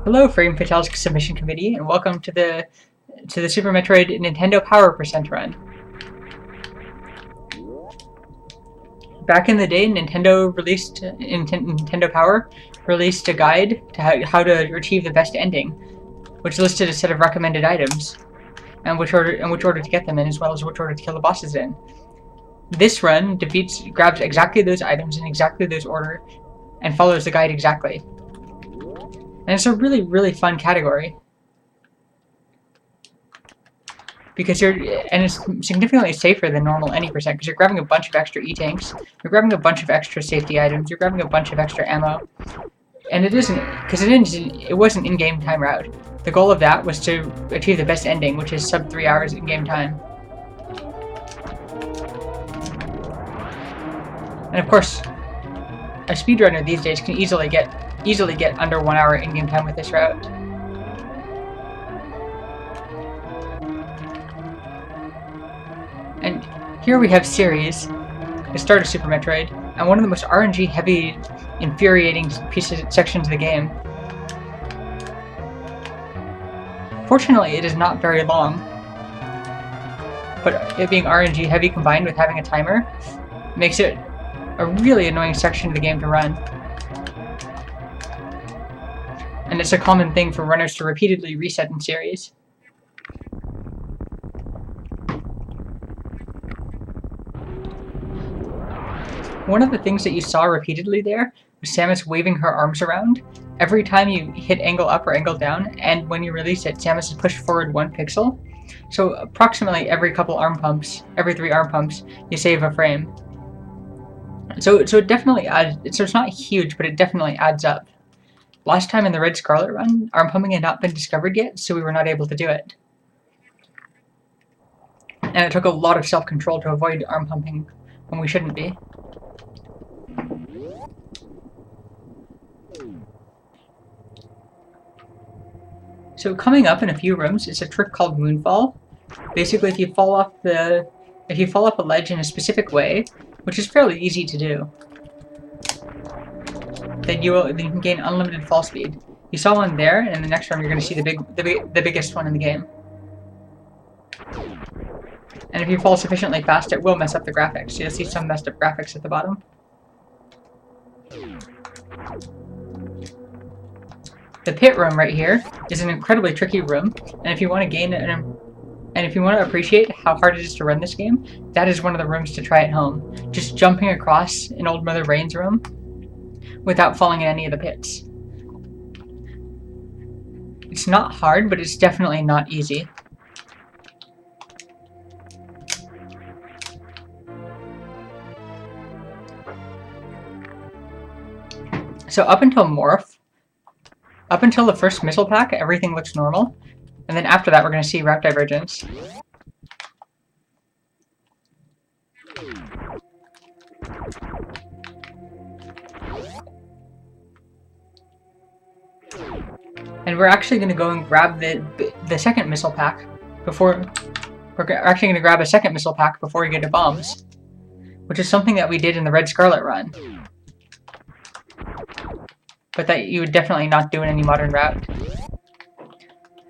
Hello, Frame Patel's Submission Committee, and welcome to the Super Metroid Nintendo Power % run. Back in the day, Nintendo Power released a guide to how to achieve the best ending, which listed a set of recommended items, and which order to get them in, as well as which order to kill the bosses in. This run grabs exactly those items in exactly those order, and follows the guide exactly. And it's a really, really fun category. Because it's significantly safer than normal any %, because you're grabbing a bunch of extra E-tanks, you're grabbing a bunch of extra safety items, you're grabbing a bunch of extra ammo. And it wasn't in-game time route. The goal of that was to achieve the best ending, which is sub 3 hours in-game time. And of course, a speedrunner these days can easily get under 1 hour in-game time with this route. And here we have Ceres, the start of Super Metroid, and one of the most RNG-heavy, infuriating sections of the game. Fortunately, it is not very long, but it being RNG-heavy combined with having a timer makes it a really annoying section of the game to run. And it's a common thing for runners to repeatedly reset in Ceres. One of the things that you saw repeatedly there was Samus waving her arms around. Every time you hit angle up or angle down, and when you release it, Samus is pushed forward 1 pixel. So approximately every 3 arm pumps, you save a frame. So it definitely adds, so it's not huge, but it definitely adds up. Last time in the Red Scarlet run, arm pumping had not been discovered yet, so we were not able to do it. And it took a lot of self-control to avoid arm pumping when we shouldn't be. So coming up in a few rooms is a trick called Moonfall. Basically, if you fall off a ledge in a specific way, which is fairly easy to do, then you can gain unlimited fall speed. You saw one there, and in the next room you're going to see the biggest one in the game. And if you fall sufficiently fast, it will mess up the graphics. So you'll see some messed up graphics at the bottom. The pit room right here is an incredibly tricky room, and if you want to appreciate how hard it is to run this game, that is one of the rooms to try at home. Just jumping across an Old Mother Rain's room without falling in any of the pits. It's not hard, but it's definitely not easy. So up until the first missile pack, everything looks normal. And then after that, we're going to see route divergence. And we're actually going to go and grab the second missile pack before... We're actually going to grab a second missile pack before we get to bombs. Which is something that we did in the Red Scarlet run. But that you would definitely not do in any modern route.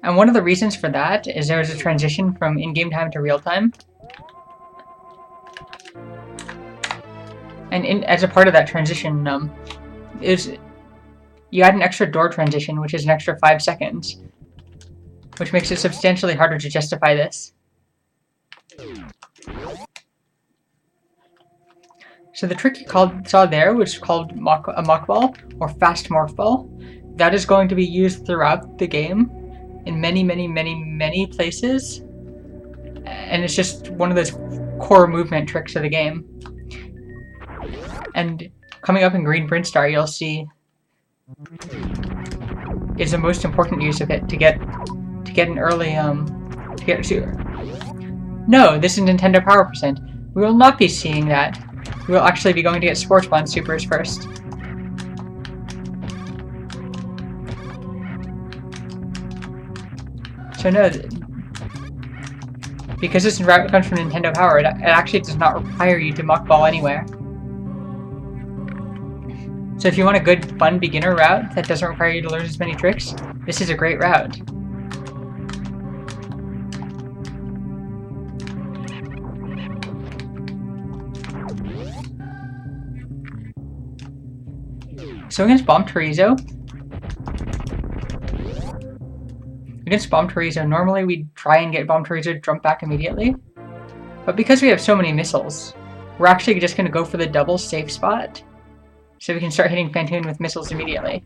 And one of the reasons for that is there was a transition from in-game time to real-time. And as a part of that transition, you add an extra door transition, which is an extra 5 seconds. Which makes it substantially harder to justify this. So the trick you saw there was called a mock ball, or fast morph ball. That is going to be used throughout the game in many, many, many, many places. And it's just one of those core movement tricks of the game. And coming up in Green Prince Star, you'll see is the most important use of it to get an early No, this is Nintendo Power %. We will not be seeing that. We will actually be going to get Sports Bond Supers first. So no, because this route comes from Nintendo Power, it actually does not require you to mock ball anywhere. So if you want a good, fun beginner route that doesn't require you to learn as many tricks, this is a great route. So against Bomb Chorizo, normally we try and get Bomb Chorizo to jump back immediately. But because we have so many missiles, we're actually just going to go for the double safe spot, so we can start hitting Phantoon with missiles immediately.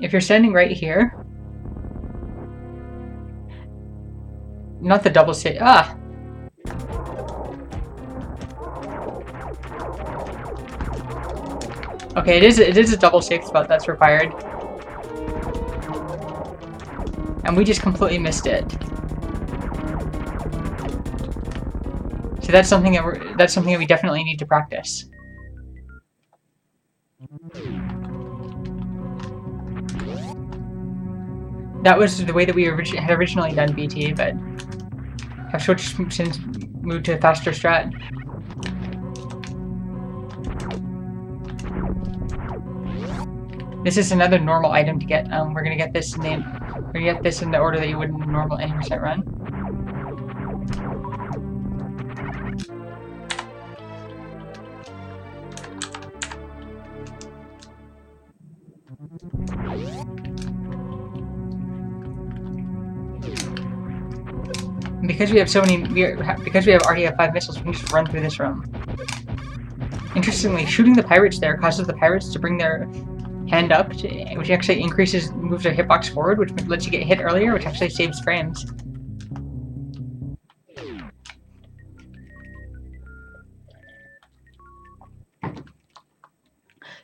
If you're standing right here, not the double safe, okay, it is a double safe spot that's required. And we just completely missed it. So that's something that we definitely need to practice. That was the way that we had originally done BT, but have switched since moved to a faster strat. This is another normal item to get. We're gonna get this in the order that you would in a normal 80% run. Because we have so many, because we already have 5 missiles, we can just run through this room. Interestingly, shooting the pirates there causes the pirates to bring their hand up, which actually moves their hitbox forward, which lets you get hit earlier, which actually saves frames.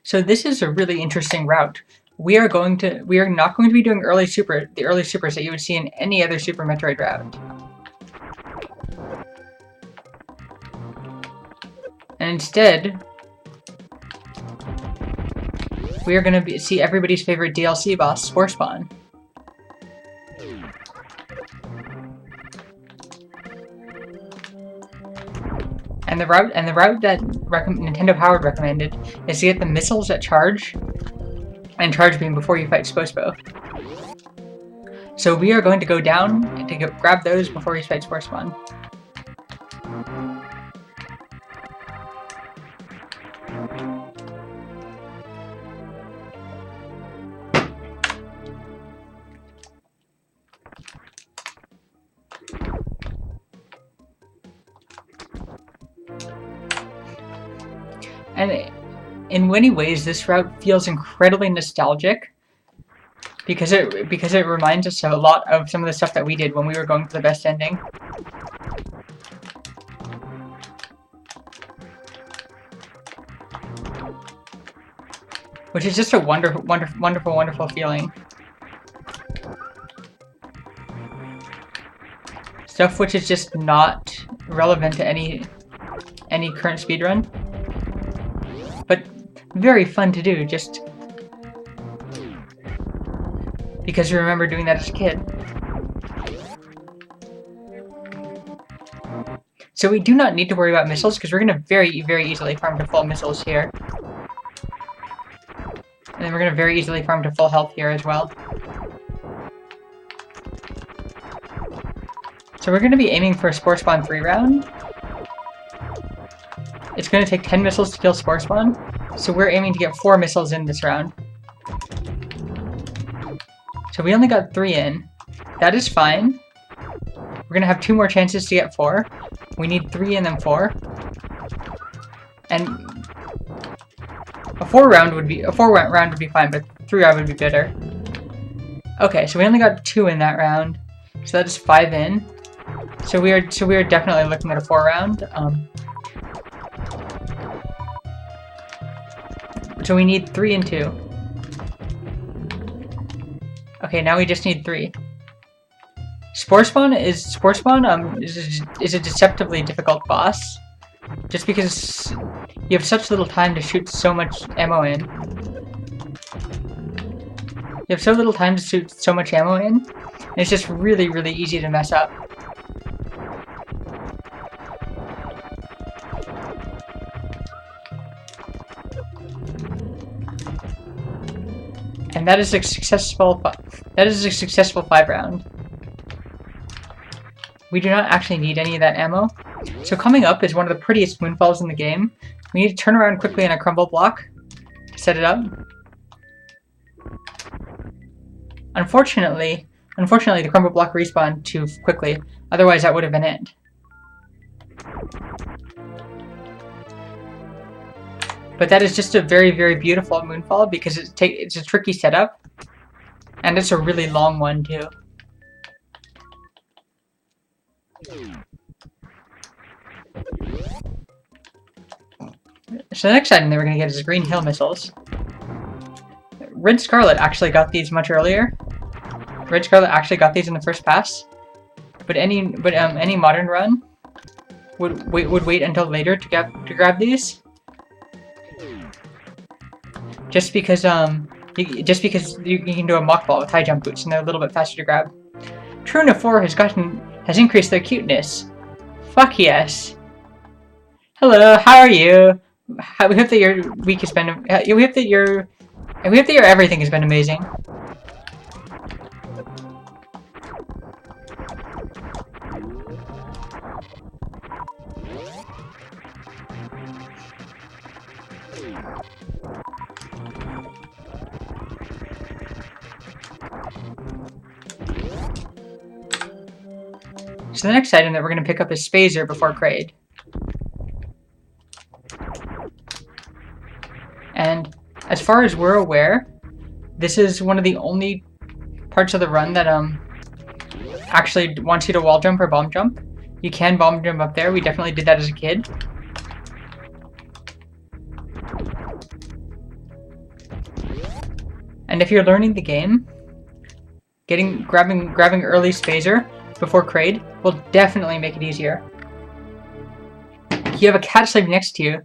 So this is a really interesting route. We are not going to be doing the early supers that you would see in any other Super Metroid route. And instead, we are going to see everybody's favorite DLC boss, Spore Spawn. And the route that Nintendo Powered recommended is to get the missiles at charge and charge beam before you fight Spospo. So we are going to go down to grab those before we fight Spore Spawn. And in many ways, this route feels incredibly nostalgic because it reminds us a lot of some of the stuff that we did when we were going for the best ending. Which is just a wonderful feeling. Stuff which is just not relevant to any current speedrun. But very fun to do, just because you remember doing that as a kid. So we do not need to worry about missiles, because we're going to very easily farm to full missiles here. And then we're going to very easily farm to full health here as well. So we're going to be aiming for a Spore Spawn 3 round. It's going to take 10 missiles to kill Spore Spawn, so we're aiming to get 4 missiles in this round. So we only got 3 in. That is fine. We're going to have 2 more chances to get 4. We need 3 and then 4. And a 4 round would be fine, but 3 round would be better. Okay, so we only got 2 in that round, so that is 5 in. So we are definitely looking at a 4 round. So we need 3 and 2. Okay, now we just need 3. Spore Spawn is a deceptively difficult boss, just because you have such little time to shoot so much ammo in. You have so little time to shoot so much ammo in, and it's just really easy to mess up. And that is a successful 5 round. We do not actually need any of that ammo. So coming up is one of the prettiest moonfalls in the game. We need to turn around quickly on a crumble block to set it up. Unfortunately, the crumble block respawned too quickly. Otherwise, that would have been it. But that is just a very, very beautiful moonfall because it's a tricky setup. And it's a really long one, too. So the next item that we're going to get is Green Hill missiles. Red Scarlet actually got these much earlier. Red Scarlet actually got these in the first pass. But any modern run would wait until later to grab these. Just because you can do a mock ball with high jump boots and they're a little bit faster to grab. Truna 4 has increased their cuteness. Fuck yes. Hello, how are you? We hope that your week has been. We hope that your everything has been amazing. So the next item that we're going to pick up is Spazer before Kraid. And as far as we're aware, this is one of the only parts of the run that actually wants you to wall jump or bomb jump. You can bomb jump up there. We definitely did that as a kid. And if you're learning the game, grabbing early Spazer before Kraid will definitely make it easier. You have a cat slave next to you.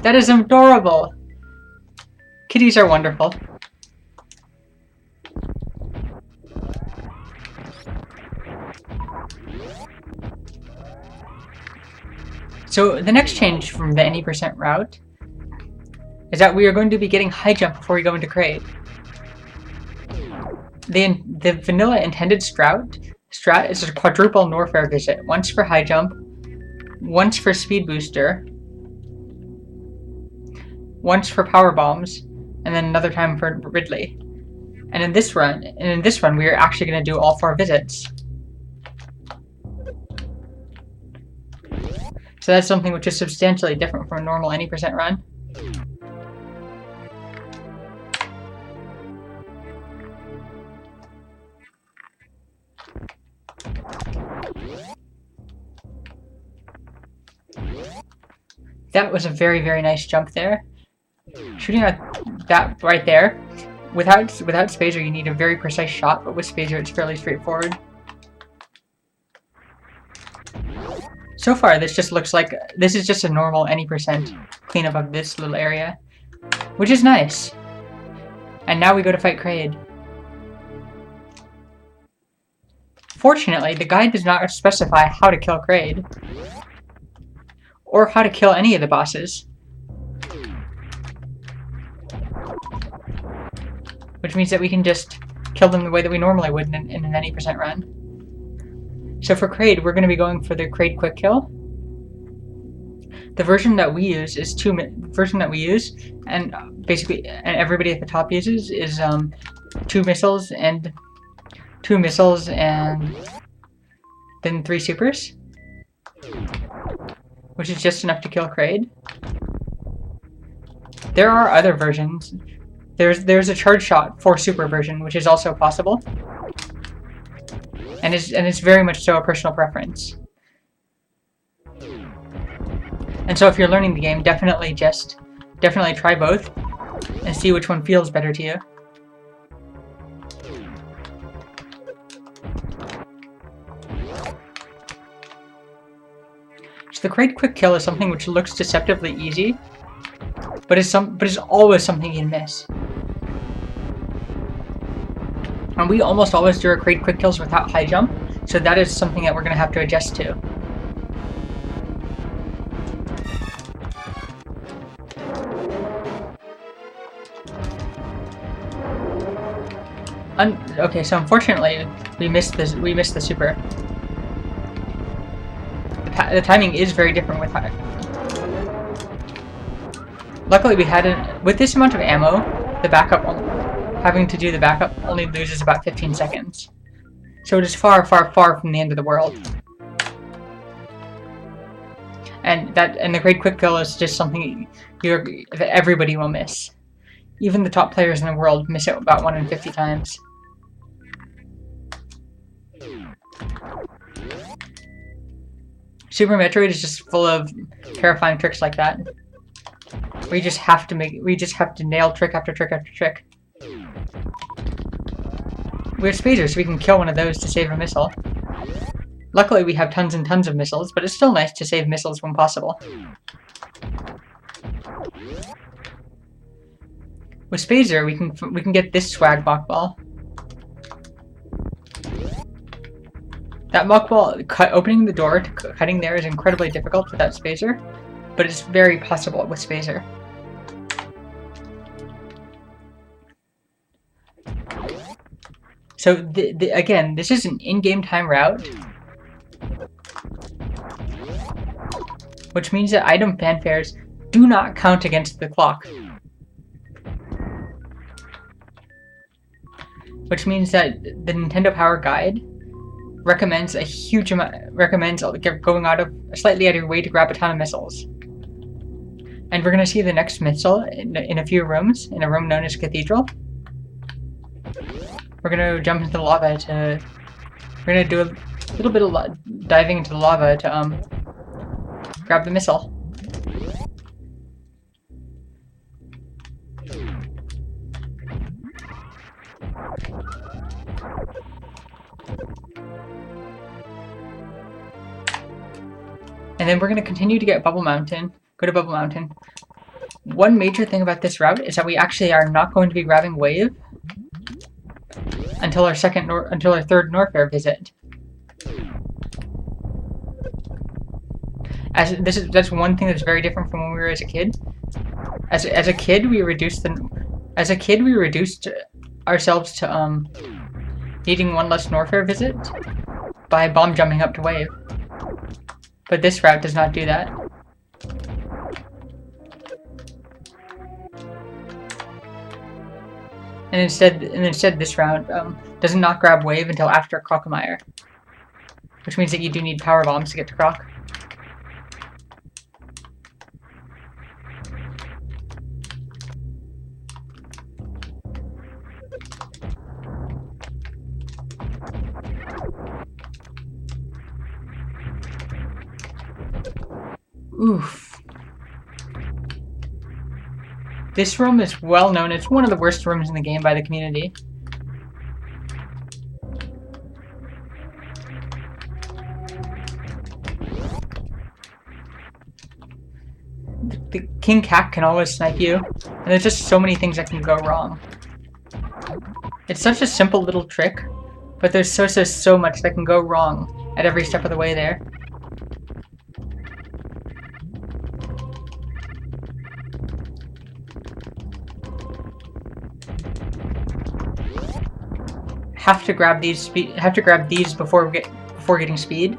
That is adorable. Kitties are wonderful. So the next change from the any % route is that we are going to be getting high jump before we go into Kraid. The vanilla intended strat is a quadruple Norfair visit. Once for high jump, once for speed booster, once for power bombs, and then another time for Ridley. And in this run, we are actually going to do all 4 visits. So that's something which is substantially different from a normal any % run. That was a very, very nice jump there. Shooting at that right there, without Spazer you need a very precise shot, but with Spazer it's fairly straightforward. So far this just looks like, this is just a normal any % cleanup of this little area, which is nice. And now we go to fight Kraid. Fortunately, the guide does not specify how to kill Kraid, or how to kill any of the bosses. Which means that we can just kill them the way that we normally would in an any % run. So for Kraid, we're going to be going for the Kraid quick kill. The version that we use is and basically everybody at the top uses is 2 missiles and then 3 supers, which is just enough to kill Kraid. There are other versions. There's a charge shot for super version, which is also possible, and it's very much so a personal preference. And so if you're learning the game, definitely try both and see which one feels better to you. So the Kraid quick kill is something which looks deceptively easy, but it's always something you miss. And we almost always do our Kraid quick kills without high jump, so that is something that we're going to have to adjust to. Okay, so unfortunately, we missed this. We missed the super. The timing is very different with high. Luckily, we had with this amount of ammo, the backup having to do the backup only loses about 15 seconds. So it is far, far, far from the end of the world. And the great quick kill is just something that everybody will miss. Even the top players in the world miss it about 1 in 50 times. Super Metroid is just full of terrifying tricks like that. We just have to nail trick after trick after trick. We have spacers, so we can kill one of those to save a missile. Luckily, we have tons and tons of missiles, but it's still nice to save missiles when possible. With Spazer, we can get this swag mock ball. That mock ball, opening the door to cutting there is incredibly difficult without Spazer, but it's very possible with Spazer. So again, this is an in-game time route, which means that item fanfares do not count against the clock. Which means that the Nintendo Power Guide recommends a huge amount, going slightly out of your way to grab a ton of missiles. And we're gonna see the next missile in a few rooms, in a room known as Cathedral. We're gonna jump into the lava we're gonna do a little bit of diving into the lava to grab the missile. And then we're going to continue to get Bubble Mountain, go to Bubble Mountain. One major thing about this route is that we actually are not going to be grabbing Wave until our third Norfair visit. That's one thing that's very different from when we were as a kid. As a kid, we reduced ourselves to needing one less Norfair visit by bomb jumping up to Wave. But this route does not do that. And instead this route does not grab Wave until after Crocomire. Which means that you do need power bombs to get to Croc. Oof. This room is well known. It's one of the worst rooms in the game by the community. The King Cac can always snipe you, and there's just so many things that can go wrong. It's such a simple little trick, but there's so much that can go wrong at every step of the way there. Have to grab these before getting speed.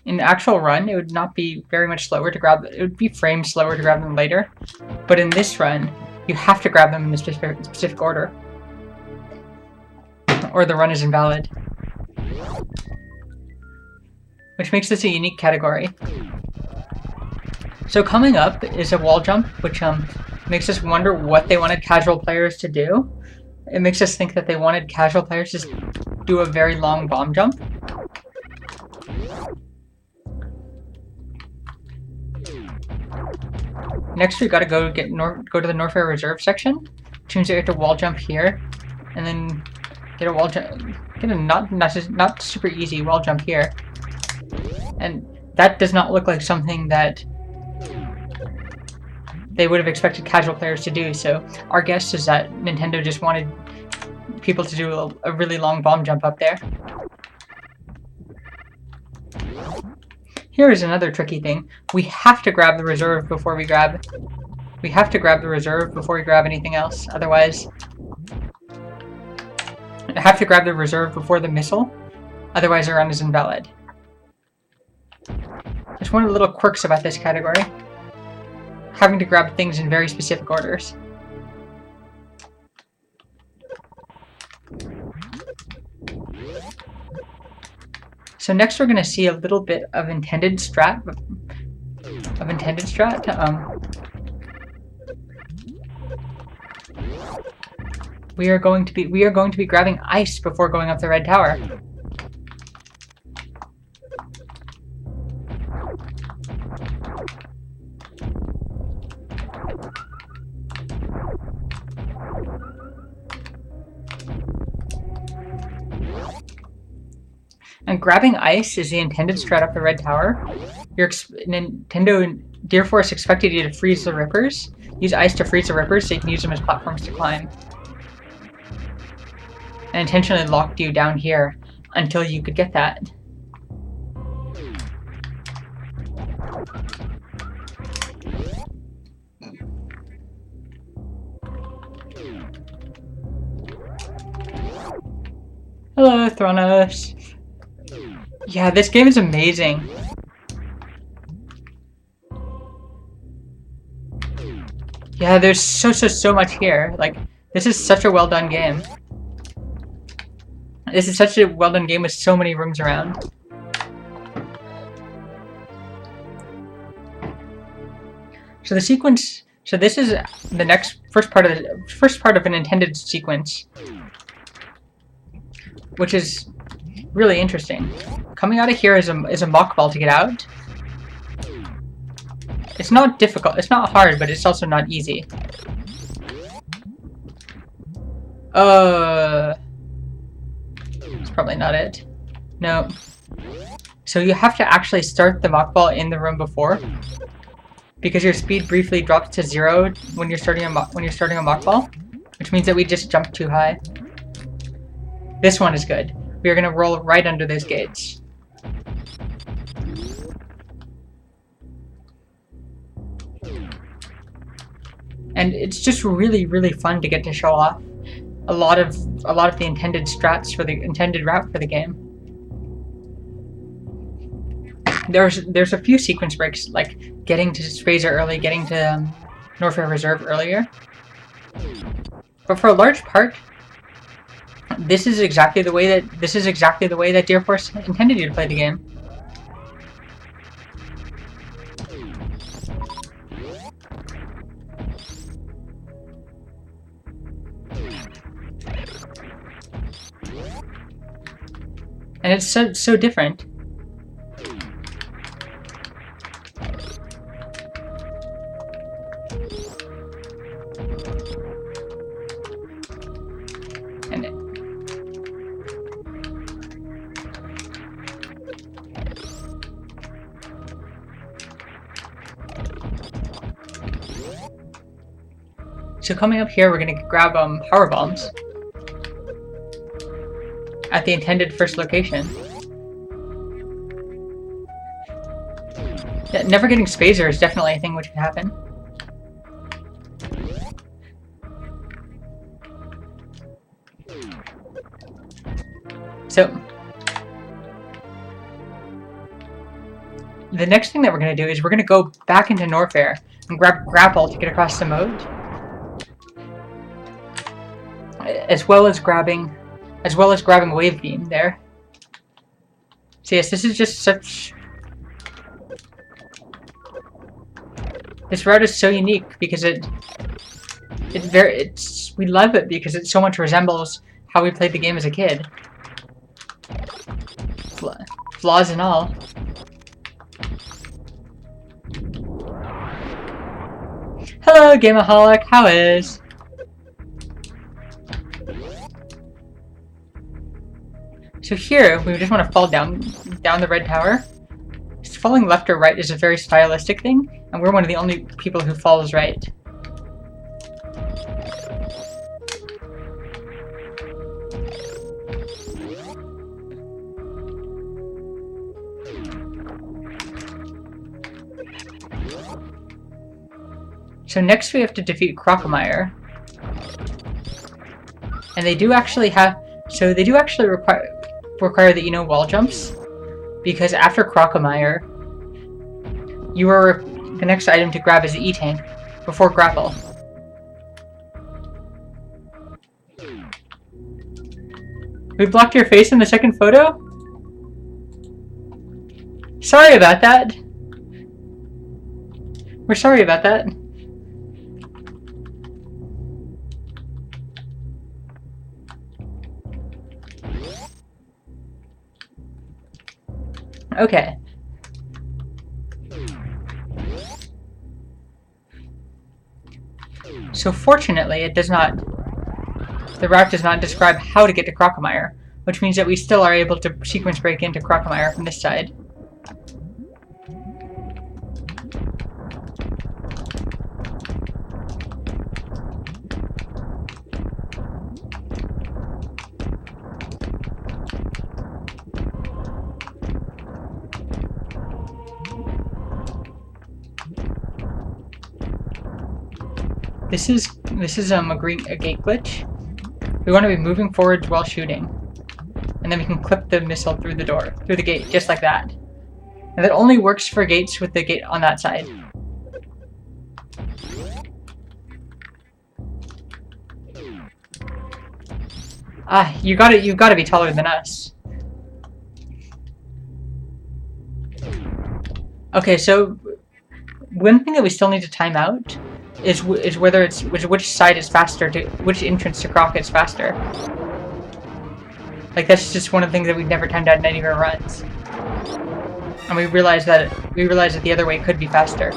In the actual run, it would not be very much slower to grab. It would be frames slower to grab them later, but in this run, you have to grab them in the specific order, or the run is invalid. Which makes this a unique category. So coming up is a wall jump, which makes us wonder what they wanted casual players to do. It makes us think that they wanted casual players to do a very long bomb jump. Next, we gotta go to the Norfair Reserve section, which means you have to wall jump here, and then get a not super easy wall jump here. And that does not look like something that they would have expected casual players to do, so our guess is that Nintendo just wanted people to do a really long bomb jump up there. Here is another tricky thing. We have to grab the reserve before we grab We have to grab the reserve before we grab anything else, otherwise... I have to grab the reserve before the missile, otherwise our run is invalid. There's one of the little quirks about this category. Having to grab things in very specific orders. So next we're going to see a little bit of intended strat. We are going to be grabbing ice before going up the red tower. And grabbing ice is the intended strat up the red tower. Nintendo Deer Force expected you to freeze the rippers. Use ice to freeze the rippers so you can use them as platforms to climb. And intentionally locked you down here until you could get that. Hello, Thronos. Yeah, this game is amazing. Yeah, there's so much here. Like, this is such a well done game. This is such a well done game with so many rooms around. So the sequence. So this is the first part of an intended sequence, which is really interesting. Coming out of here is a mock ball to get out. It's not difficult. It's not hard, but it's also not easy. It's probably not it. No. So you have to actually start the mock ball in the room before, because your speed briefly drops to 0 when you're starting a mock ball, which means that we just jumped too high. This one is good. We are going to roll right under those gates. And it's just really fun to get to show off a lot of the intended strats for the intended route for the game. There's a few sequence breaks, like getting to Spazer early, getting to Norfair Reserve earlier. But for a large part, this is exactly the way that Deer Force intended you to play the game. And it's so different. So coming up here, we're gonna grab power bombs at the intended first location. Yeah, never getting Spazer is definitely a thing which could happen. So the next thing that we're gonna do is we're gonna go back into Norfair and grab grapple to get across the moat, as well as grabbing wave beam there. So yes, this is just such. This route is so unique because we love it because it so much resembles how we played the game as a kid. Flaws and all. Hello, Gameaholic. How is? So here, we just want to fall down the red tower. Falling left or right is a very stylistic thing, and we're one of the only people who falls right. So next we have to defeat Crocomire. And they do actually have... So they do actually require that you know wall jumps. Because after Crocomire, you are... The next item to grab is the E-Tank before Grapple. We blocked your face in the second photo? Sorry about that. We're sorry about that. Okay. So fortunately, it does not... The route does not describe how to get to Crocomire, which means that we still are able to sequence break into Crocomire from this side. This is a gate glitch. We want to be moving forward while shooting, and then we can clip the missile through the gate, just like that. And that only works for gates with the gate on that side. Ah, you gotta be taller than us. Okay, so one thing that we still need to time out is whether it's which side is faster which entrance to Croc is faster. Like that's just one of the things that we've never timed out in any of our runs, and we realized that the other way could be faster.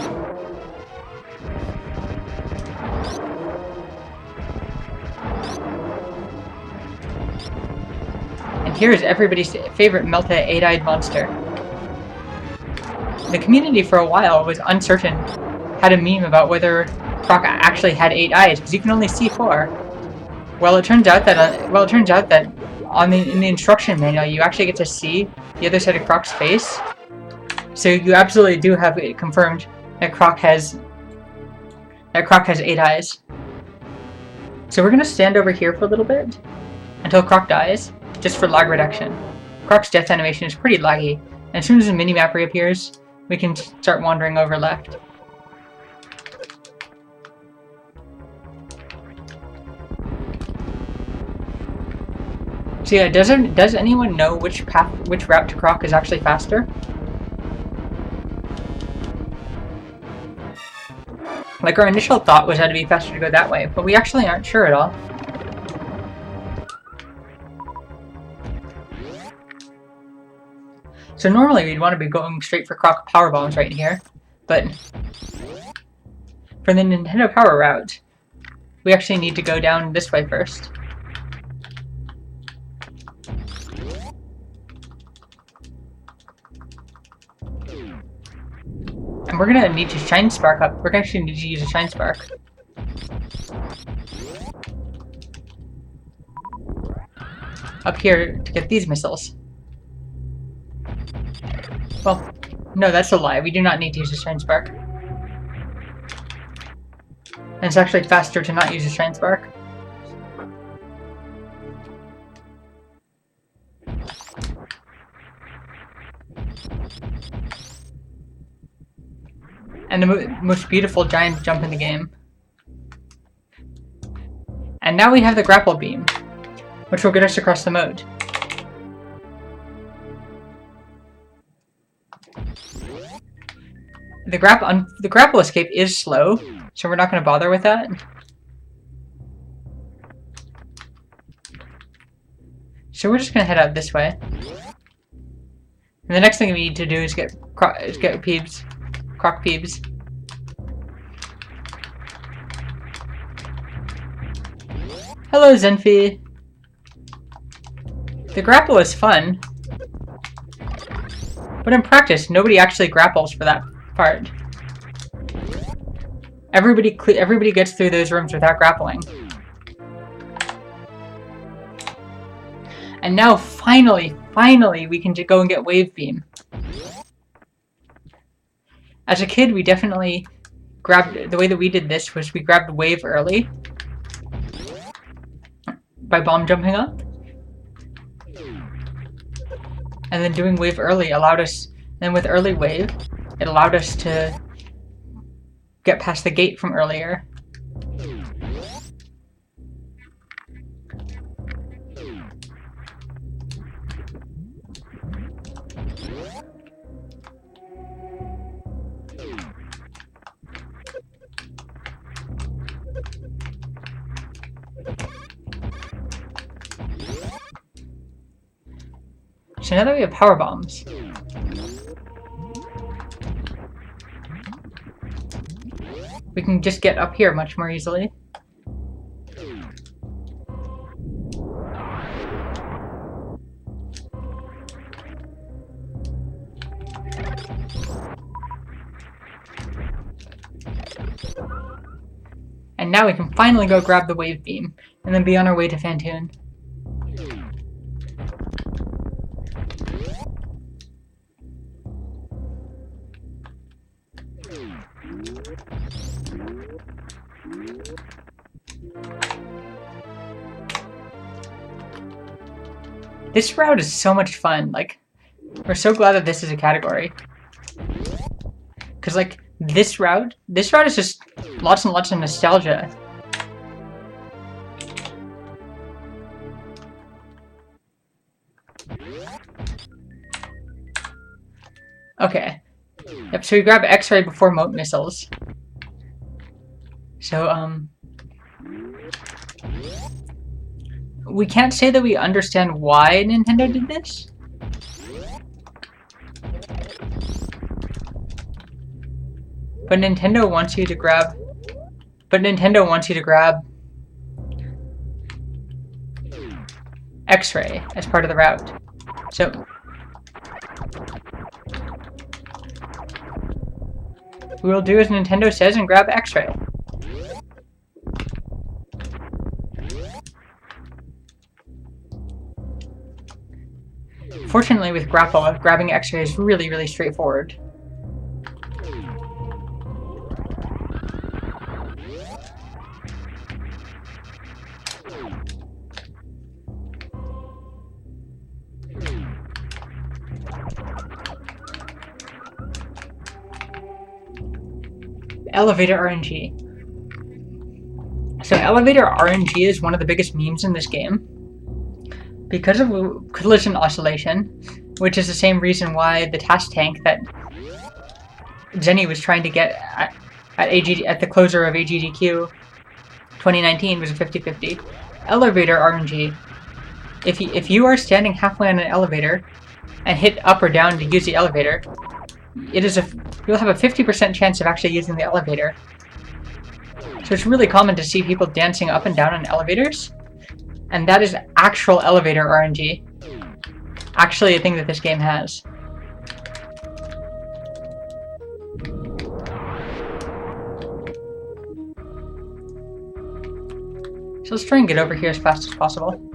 And here is everybody's favorite Melta 8-eyed monster. The community for a while was uncertain, had a meme about whether Croc actually had 8 eyes, because you can only see 4. Well, it turns out that in the instruction manual, you actually get to see the other side of Croc's face. So you absolutely do have it confirmed that Croc has 8 eyes. So we're gonna stand over here for a little bit until Croc dies, just for lag reduction. Croc's death animation is pretty laggy, and as soon as the minimap reappears, we can start wandering over left. So yeah, does anyone know which route to Croc is actually faster? Like our initial thought was that it'd be faster to go that way, but we actually aren't sure at all. So normally we'd want to be going straight for Croc power bombs right here, but for the Nintendo Power route, we actually need to go down this way first. And we're gonna need to Shine Spark up. We're gonna actually need to use a Shine Spark. Up here to get these missiles. Well, no, that's a lie. We do not need to use a Shine Spark. And it's actually faster to not use a Shine Spark. And the most beautiful giant jump in the game. And now we have the grapple beam, which will get us across the mode. The grapple escape is slow, so we're not going to bother with that. So we're just going to head out this way. And the next thing we need to do is get Peebs. Croc Peebs. Hello, Zenfi. The grapple is fun, but in practice, nobody actually grapples for that part. Everybody gets through those rooms without grappling. And now, finally, we can go and get Wave Beam. As a kid, we definitely the way that we did this was we grabbed wave early by bomb jumping up. And then doing wave early allowed us, then with early wave, it allowed us to get past the gate from earlier. So now that we have power bombs, we can just get up here much more easily. And now we can finally go grab the wave beam, and then be on our way to Phantoon. This route is so much fun. Like, we're so glad that this is a category. Because, like, this route is just lots and lots of nostalgia. Okay. Yep, so we grab X-ray before mote missiles. So, we can't say that we understand why Nintendo did this. But Nintendo wants you to grab... X-ray as part of the route. So... we'll do as Nintendo says and grab X-ray. Fortunately, with Grapple, grabbing X-ray is really, really straightforward. Elevator RNG. So elevator RNG is one of the biggest memes in this game. Because of collision oscillation, which is the same reason why the task tank that Zenny was trying to get at the closer of AGDQ 2019 was a 50-50. Elevator RNG. If you are standing halfway on an elevator and hit up or down to use the elevator, you'll have a 50% chance of actually using the elevator. So it's really common to see people dancing up and down on elevators. And that is actual elevator RNG. Actually a thing that this game has. So let's try and get over here as fast as possible.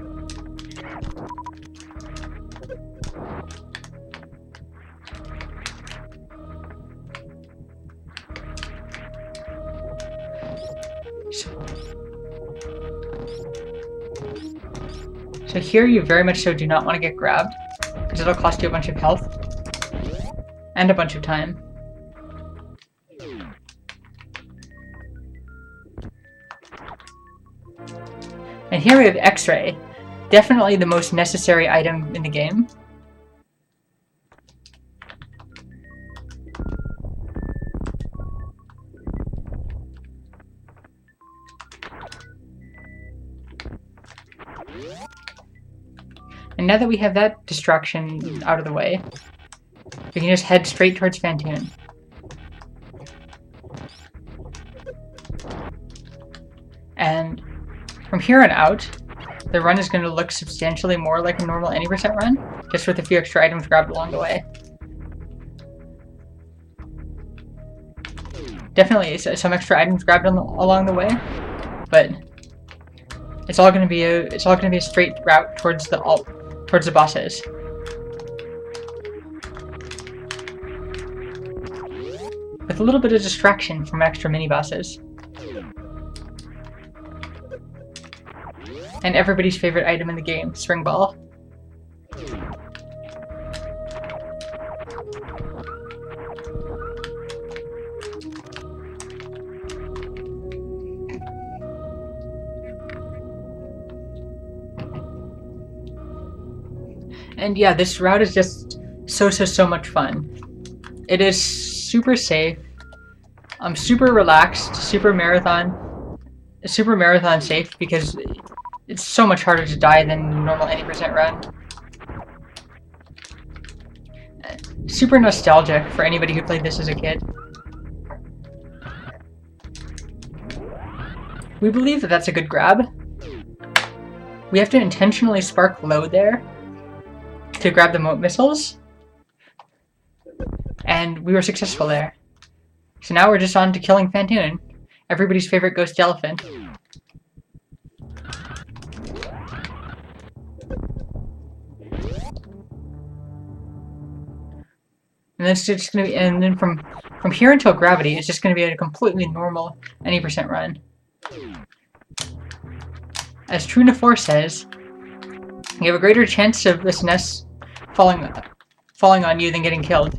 So here you very much so do not want to get grabbed, because it'll cost you a bunch of health and a bunch of time. And here we have X-ray, definitely the most necessary item in the game. And now that we have that distraction out of the way, we can just head straight towards Phantoon. And from here on out, the run is going to look substantially more like a normal any percent run, just with a few extra items grabbed along the way. Definitely some extra items grabbed along the way, but it's all going to be a straight route towards the bosses. with a little bit of distraction from extra mini-bosses. And everybody's favorite item in the game, Spring Ball. And yeah, this route is just so much fun. It is super safe. Super relaxed, super marathon safe because it's so much harder to die than normal 80% run. Super nostalgic for anybody who played this as a kid. We believe that that's a good grab. We have to intentionally spark low there to grab the moat missiles. And we were successful there. So now we're just on to killing Phantoon, everybody's favorite ghost elephant. And then it's just gonna be, and then from here until gravity, it's just gonna be a completely normal 90% run. As True to 4 says, you have a greater chance of this nest falling on you than getting killed.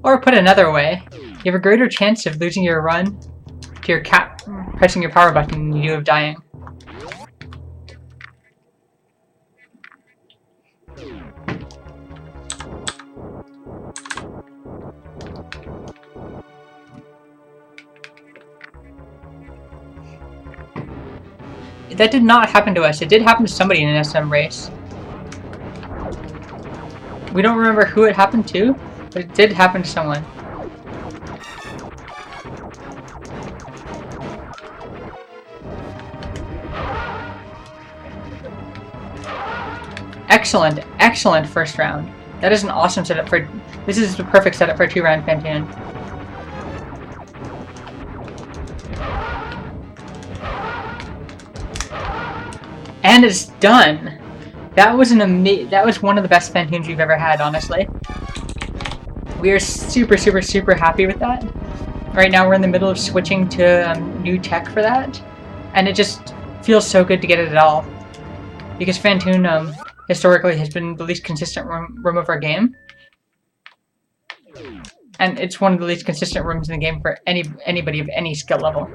Or put another way, you have a greater chance of losing your run to your pressing your power button than you do of dying. That did not happen to us. It did happen to somebody in an SM race. We don't remember who it happened to, but it did happen to someone. Excellent first round. That is an awesome setup for... This is the perfect setup for a 2-round Phantoon. And it's done! That was one of the best Phantoons we've ever had, honestly. We are super happy with that. Right now we're in the middle of switching to new tech for that. And it just feels so good to get it at all. Because Phantoon historically has been the least consistent room of our game. And it's one of the least consistent rooms in the game for anybody of any skill level.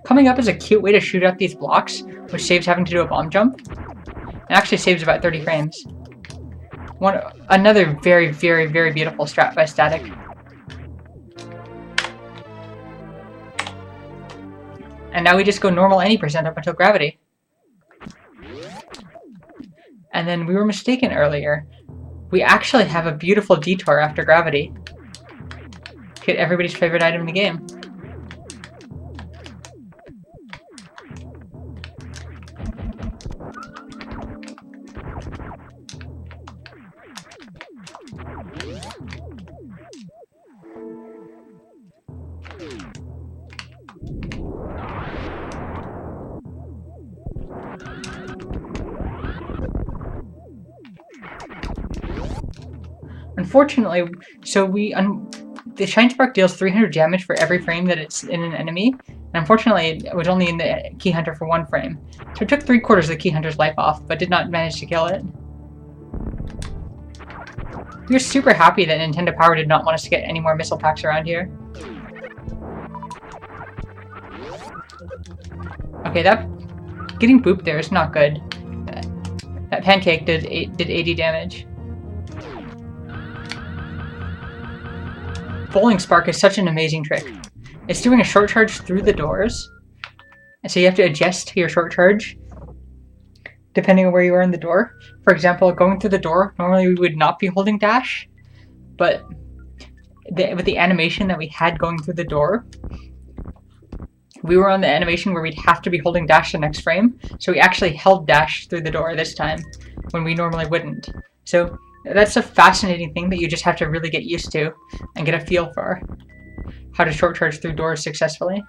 Coming up is a cute way to shoot out these blocks, which saves having to do a bomb jump. It actually saves about 30 frames. Another very beautiful strat by Static. And now we just go normal 90% up until gravity. And then we were mistaken earlier. We actually have a beautiful detour after gravity. Get everybody's favorite item in the game. Unfortunately, the Shine Spark deals 300 damage for every frame that it's in an enemy, and unfortunately it was only in the Key Hunter for 1 frame. So it took 3/4 of the Key Hunter's life off, but did not manage to kill it. We're super happy that Nintendo Power did not want us to get any more missile packs around here. Okay, getting booped there is not good. That pancake did 80 damage. Bowling Spark is such an amazing trick. It's doing a short charge through the doors, and so you have to adjust to your short charge depending on where you are in the door. For example, going through the door, normally we would not be holding dash, but with the animation that we had going through the door, we were on the animation where we'd have to be holding dash the next frame, so we actually held dash through the door this time, when we normally wouldn't. So that's a fascinating thing that you just have to really get used to and get a feel for. How to short charge through doors successfully.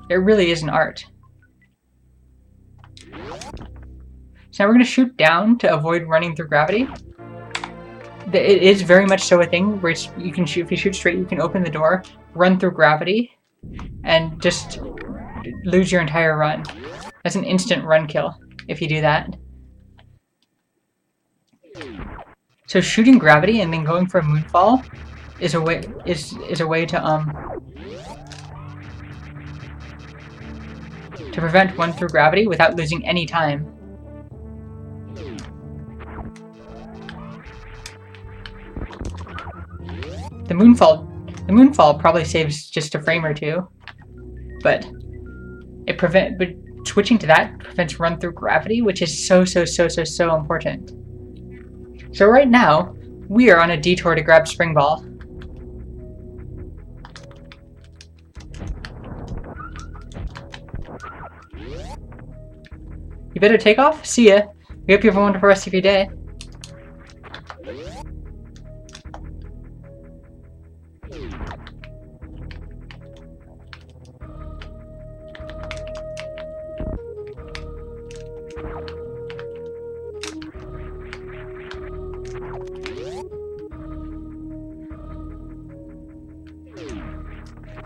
It really is an art. So now we're going to shoot down to avoid running through gravity. It is very much so a thing where you can shoot, if you shoot straight, you can open the door, run through gravity, and just lose your entire run. That's an instant run kill if you do that. So shooting gravity and then going for a moonfall is a way to prevent one through gravity without losing any time. The moonfall probably saves just a frame or two, but switching to that prevents run through gravity, which is so important. So right now, we are on a detour to grab Spring Ball. You better take off. See ya. We hope you have a wonderful rest of your day.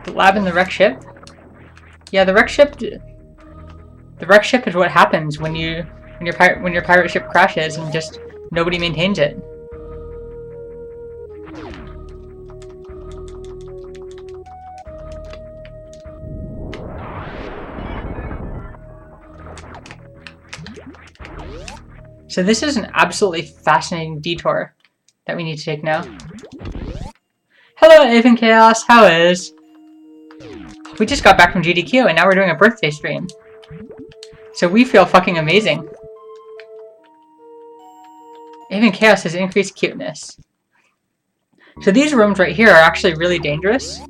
The lab and the wreck ship. Yeah, the wreck ship. The wreck ship is what happens when your pirate ship crashes and just nobody maintains it. So this is an absolutely fascinating detour that we need to take now. Hello, Aven Chaos. How is? We just got back from GDQ and now we're doing a birthday stream. So we feel fucking amazing. Even Chaos has increased cuteness. So these rooms right here are actually really dangerous.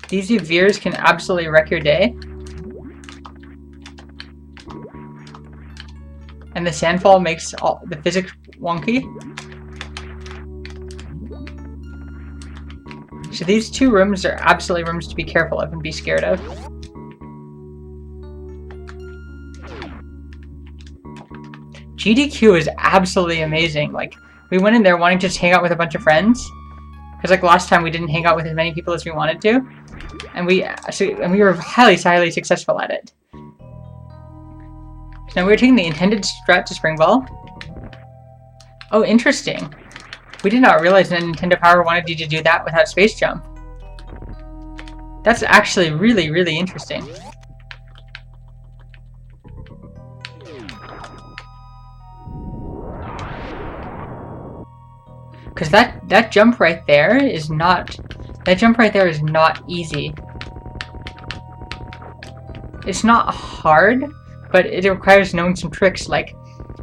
These veers can absolutely wreck your day. And the sandfall makes all the physics wonky. So these two rooms are absolutely rooms to be careful of and be scared of. GDQ is absolutely amazing. Like, we went in there wanting to just hang out with a bunch of friends. Because like last time we didn't hang out with as many people as we wanted to. And we were highly successful at it. So now we're taking the intended strat to Spring Ball. Oh, interesting. We did not realize that Nintendo Power wanted you to do that without Space Jump. That's actually really interesting. Because that jump right there is not easy. It's not hard, but it requires knowing some tricks like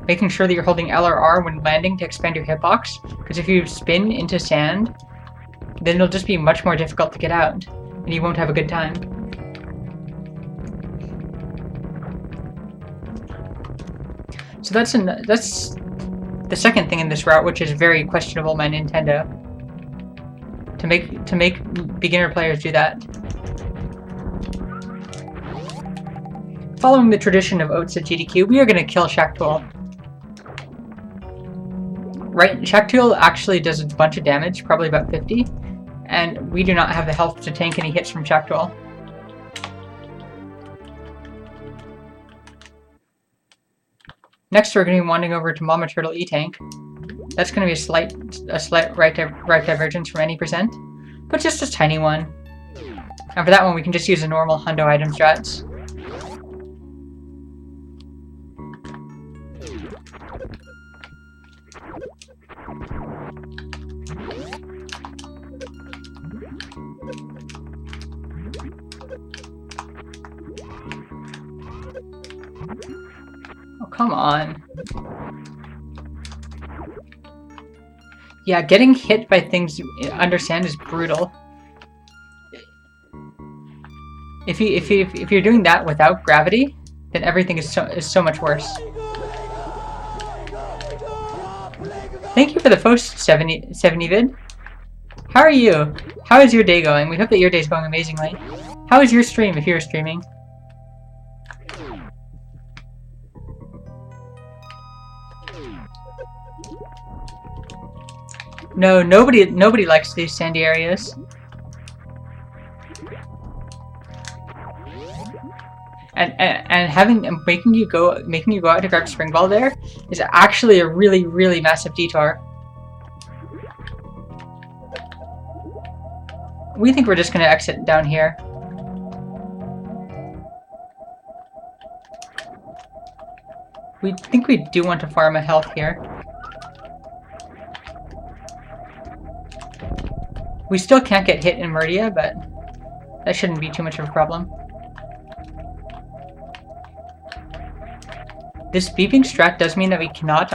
making sure that you're holding L or R when landing to expand your hitbox, because if you spin into sand, then it'll just be much more difficult to get out, and you won't have a good time. So that's the second thing in this route, which is very questionable by Nintendo. To make beginner players do that. Following the tradition of Oats at GDQ, we are going to kill Shaktool. Right, Shaktool actually does a bunch of damage, probably about 50, and we do not have the health to tank any hits from Shaktool. Next, we're going to be wandering over to Mama Turtle E-Tank. That's going to be a slight right divergence from any percent, but just a tiny one. And for that one, we can just use a normal hundo item strats. Oh, come on. Yeah, getting hit by things under sand is brutal. If you're doing that without gravity, then everything is so much worse. Thank you for the post, 70 vid. How are you? How is your day going? We hope that your day's going amazingly. How is your stream if you're streaming? No, nobody likes these sandy areas. And making you go out to grab Spring Ball there is actually a really massive detour. We think we're just gonna exit down here. We think we do want to farm a health here. We still can't get hit in Meridia, but that shouldn't be too much of a problem. This beeping strat does mean that we cannot,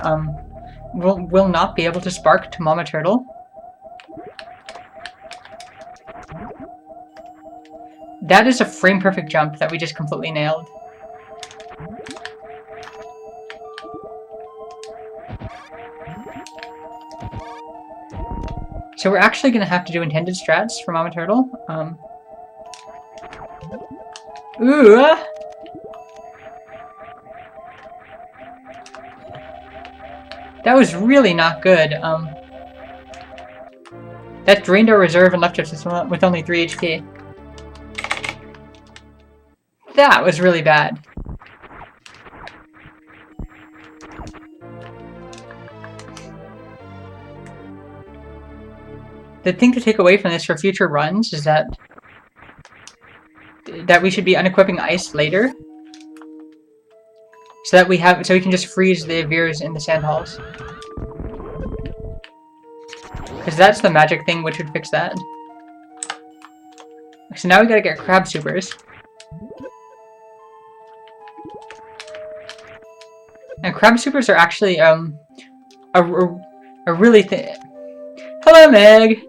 will not be able to spark to Mama Turtle. That is a frame-perfect jump that we just completely nailed. So we're actually going to have to do intended strats for Mama Turtle. That was really not good. That drained our reserve and left us with only 3 HP. That was really bad. The thing to take away from this for future runs is that we should be unequipping ice later, so we can just freeze the Veers in the sand halls. Because that's the magic thing which would fix that. So now we gotta get crab supers. And crab supers are actually a really Hello, Meg!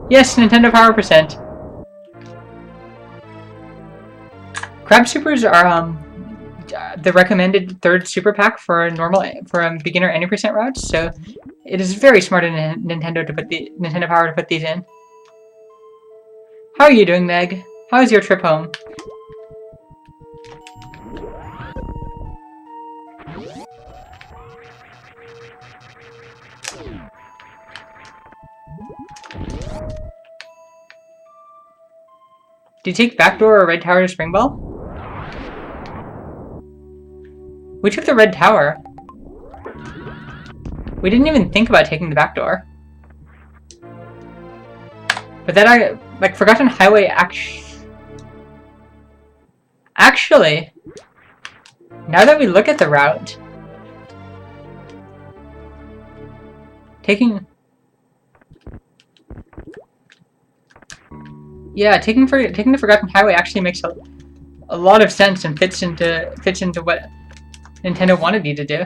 Yes, Nintendo Power %. Crab supers are the recommended third super pack for beginner any % routes, so it is very smart of Nintendo Power to put these in. How are you doing, Meg? How was your trip home? Did you take backdoor or red tower to Spring Ball? We took the red tower. We didn't even think about taking the backdoor. But then Forgotten Highway actually, now that we look at the route, taking the Forgotten Highway actually makes a lot of sense and fits into what Nintendo wanted you to do.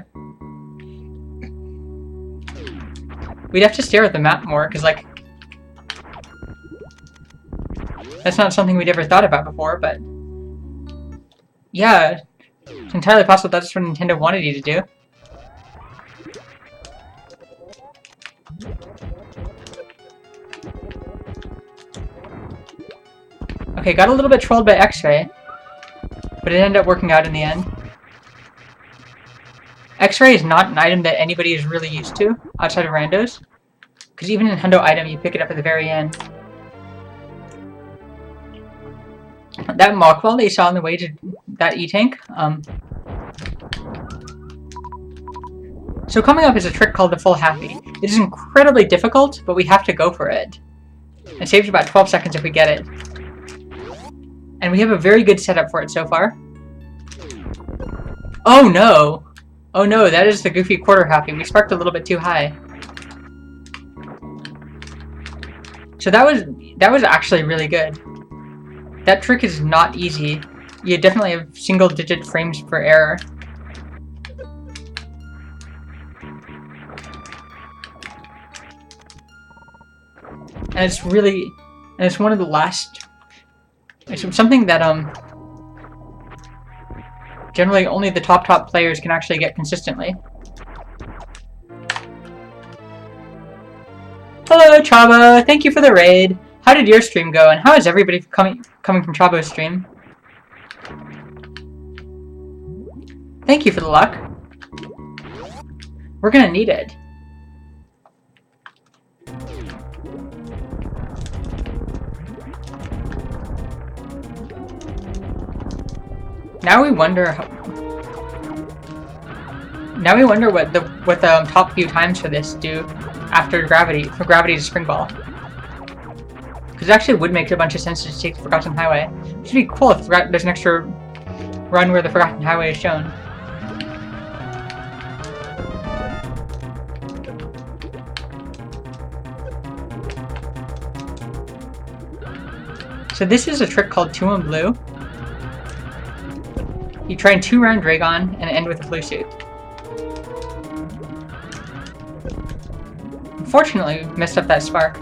We'd have to stare at the map more, because that's not something we'd ever thought about before, but yeah, it's entirely possible that's what Nintendo wanted you to do. Okay, got a little bit trolled by X-Ray, but it ended up working out in the end. X-Ray is not an item that anybody is really used to outside of randos, because even in Hundo item, you pick it up at the very end. That mock wall that you saw on the way to that E-Tank, so coming up is a trick called the Full Happy. It is incredibly difficult, but we have to go for it. It saves about 12 seconds if we get it. And we have a very good setup for it so far. Oh no! Oh no, that is the Goofy Quarter Happy. We sparked a little bit too high. So that was actually really good. That trick is not easy. You definitely have single-digit frames per error. And it's one of the last. It's something that generally only the top players can actually get consistently. Hello, Chabo. Thank you for the raid. How did your stream go, and how is everybody coming from Chabo's stream? Thank you for the luck. We're gonna need it. Now we wonder what the top few times for this do after gravity, for gravity to spring ball. Because it actually would make a bunch of sense to take the Forgotten Highway. It should be cool if there's an extra run where the Forgotten Highway is shown. So this is a trick called 2 in blue. You try and 2-round Dragon and end with a blue suit. Unfortunately, we messed up that spark.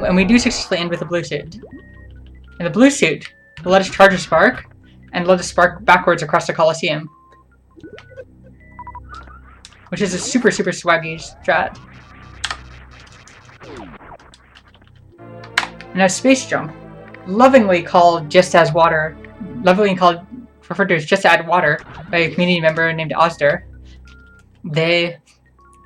And we do successfully end with a blue suit. And the blue suit will let us charge a spark, and let us spark backwards across the Colosseum. Which is a super swaggy strat. Now Space Jump, lovingly called Just As Water, referred to as Just Add Water by a community member named Ozder.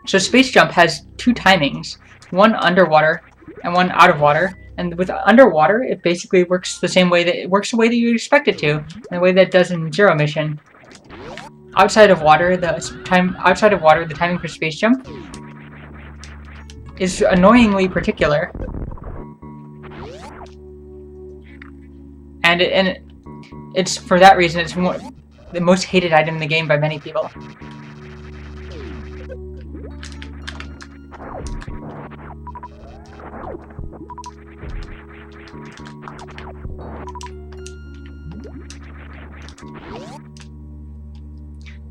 So Space Jump has 2 timings, one underwater and one out of water. And with underwater, it basically works the same way the way that you expect it to, in the way that it does in Zero Mission. Outside of water, the timing for Space Jump is annoyingly particular. And it's for that reason it's the most hated item in the game by many people.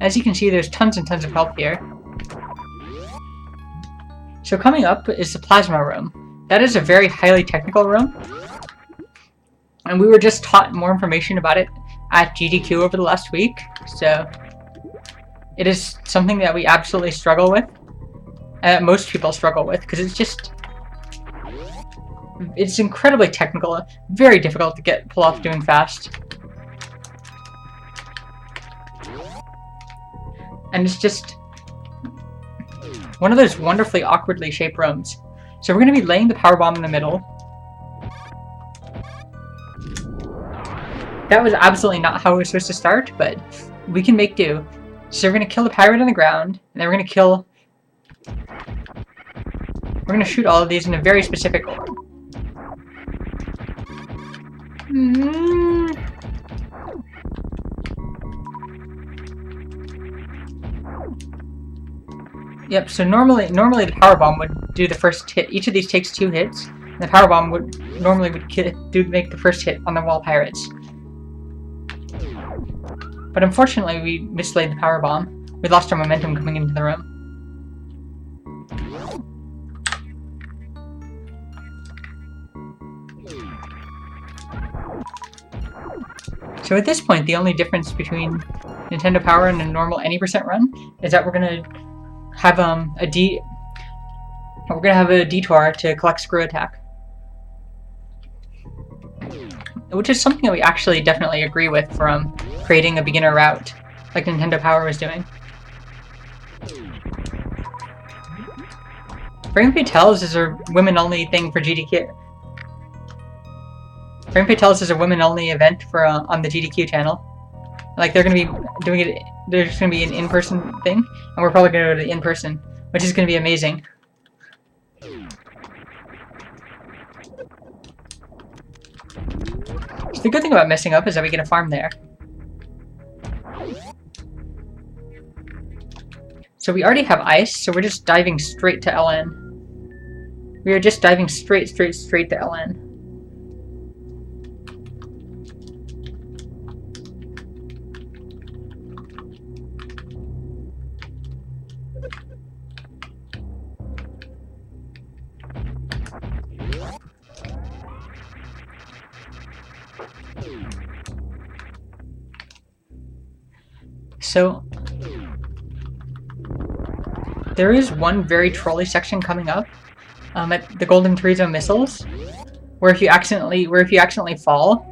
As you can see, there's tons and tons of help here. So coming up is the Plasma Room. That is a very highly technical room. And we were just taught more information about it at GDQ over the last week. So it is something that we absolutely struggle with. Most people struggle with, because it's incredibly technical, very difficult to pull off doing fast. And it's just one of those wonderfully awkwardly shaped rooms. So we're going to be laying the power bomb in the middle. That was absolutely not how it was supposed to start, but we can make do. So we're going to kill the pirate on the ground, and then we're going to shoot all of these in a very specific order. Yep, so normally the power bomb would do the first hit. Each of these takes 2 hits. And the power bomb would make the first hit on the wall pirates. But unfortunately, we mislaid the power bomb. We lost our momentum coming into the room. So at this point, the only difference between Nintendo Power and a normal any % run is that we're gonna have a detour to collect Screw Attack, which is something that we actually definitely agree with from creating a beginner route like Nintendo Power was doing. Bring Fatales is a women-only thing for GDQ. Bring Fatales is a women-only event for on the GDQ channel. Like they're gonna be doing it. There's gonna be an in-person thing, and we're probably gonna go to the in-person, which is gonna be amazing. So the good thing about messing up is that we get a farm there. So we already have ice, so we're just diving straight to LN. We are just diving straight to LN. So There is one very trolley section coming up at the Golden Turizo missiles, where if you accidentally fall,